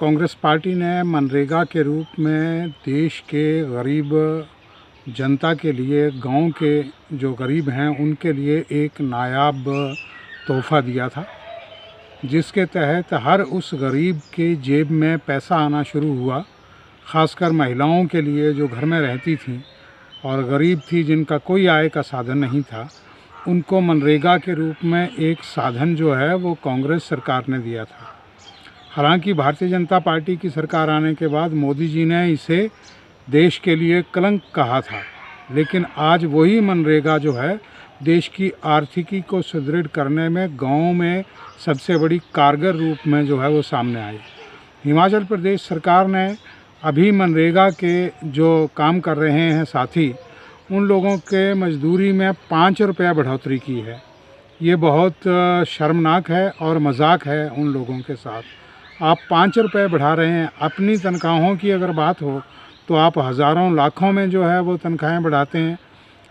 Congress party ने मनरेगा के रूप में देश के गरीब जनता के लिए, गांव के जो गरीब हैं उनके लिए एक नायाब तोहफ़ा दिया था, जिसके तहत हर उस गरीब के जेब में पैसा आना शुरू हुआ। ख़ासकर महिलाओं के लिए जो घर में रहती थीं और गरीब थी, जिनका कोई आय का साधन नहीं था, उनको मनरेगा के रूप में एक साधन जो है वो कांग्रेस सरकार ने दिया था। हालांकि भारतीय जनता पार्टी की सरकार आने के बाद मोदी जी ने इसे देश के लिए कलंक कहा था, लेकिन आज वही मनरेगा जो है देश की आर्थिकी को सुदृढ़ करने में गाँव में सबसे बड़ी कारगर रूप में जो है वो सामने आई। हिमाचल प्रदेश सरकार ने अभी मनरेगा के जो काम कर रहे हैं साथी, उन लोगों के मजदूरी में 5 रुपया बढ़ोतरी की है। ये बहुत शर्मनाक है और मजाक है उन लोगों के साथ। आप 5 रुपये बढ़ा रहे हैं। अपनी तनख्वाहों की अगर बात हो तो आप हज़ारों लाखों में जो है वो तनख्वाहें बढ़ाते हैं।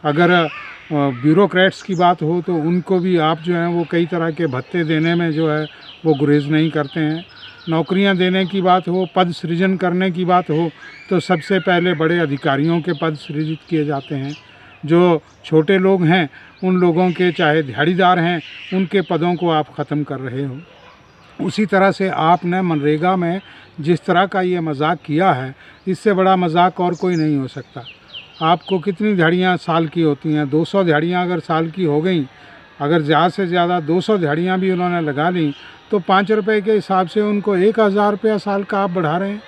अगर ब्यूरोक्रेट्स की बात हो तो उनको भी आप जो हैं वो कई तरह के भत्ते देने में जो है वो गुरेज नहीं करते हैं। नौकरियां देने की बात हो, पद सृजन करने की बात हो तो सबसे पहले बड़े अधिकारियों के पद सृजित किए जाते हैं। जो छोटे लोग हैं उन लोगों के, चाहे दिहाड़ीदार हैं, उनके पदों को आप ख़त्म कर रहे हो। उसी तरह से आपने मनरेगा में जिस तरह का ये मजाक किया है, इससे बड़ा मजाक और कोई नहीं हो सकता। आपको कितनी दिहाड़ियाँ साल की होती हैं? 200 दिहाड़ियाँ अगर साल की हो गई, अगर ज़्यादा से ज़्यादा 200 दिहाड़ियाँ भी उन्होंने लगा ली तो 5 रुपये के हिसाब से उनको 1000 रुपया साल का आप बढ़ा रहे हैं।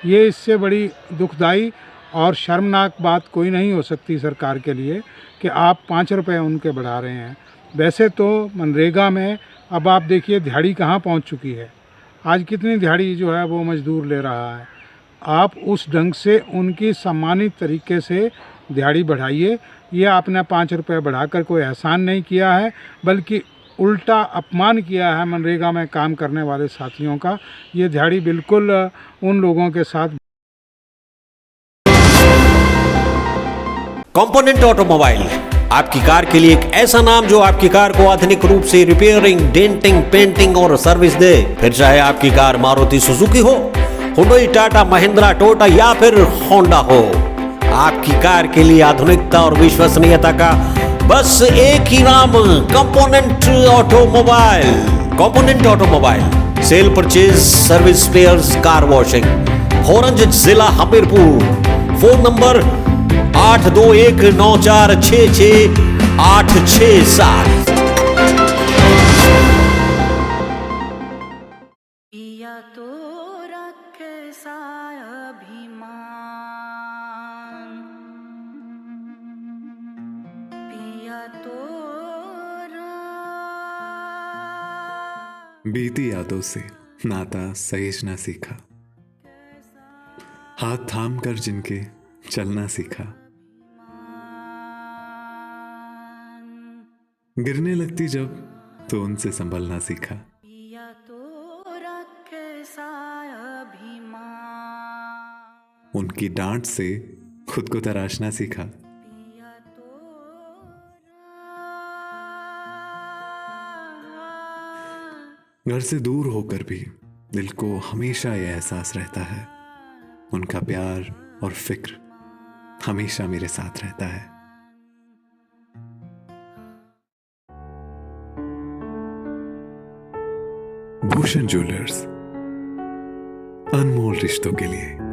ये इससे बड़ी दुखदाई और शर्मनाक बात कोई नहीं हो सकती सरकार के लिए कि आप 5 रुपये उनके बढ़ा रहे हैं। वैसे तो मनरेगा में अब आप देखिए दिहाड़ी कहाँ पहुंच चुकी है। आज कितनी दिहाड़ी जो है वो मजदूर ले रहा है। आप उस ढंग से उनकी सम्मानित तरीके से दिहाड़ी बढ़ाइए। ये आपने 5 रुपये बढ़ाकर कोई एहसान नहीं किया है, बल्कि उल्टा अपमान किया है मनरेगा में काम करने वाले साथियों का। ये दिहाड़ी बिल्कुल उन लोगों के साथ। कंपोनेंट ऑटोमोबाइल, आपकी कार के लिए एक ऐसा नाम जो आपकी कार को आधुनिक रूप से रिपेयरिंग, डेंटिंग, पेंटिंग और सर्विस दे। फिर चाहे आपकी कार मारुति सुजुकी हो, हुंडई, टाटा, महिंद्रा, टोयोटा या फिर होंडा हो, आपकी कार के लिए आधुनिकता और विश्वसनीयता का बस एक ही नाम, component automobile. Component automobile sale, purchase, service, spares, car washing. होरंज जिला हमीरपुर। Phone number 8219466867। पिया तो रखे सा अभिमान, पिया तो बीती यादों से नाता सहेजना सीखा, हाथ थाम कर जिनके चलना सीखा। गिरने लगती जब तो उनसे संभलना सीखा। पिया तो रखे सा अभिमान, उनकी डांट से खुद को तराशना सीखा। पिया तो घर से दूर होकर भी दिल को हमेशा यह एहसास रहता है, उनका प्यार और फिक्र हमेशा मेरे साथ रहता है। भूषण ज्वेलर्स, अनमोल रिश्तों के लिए।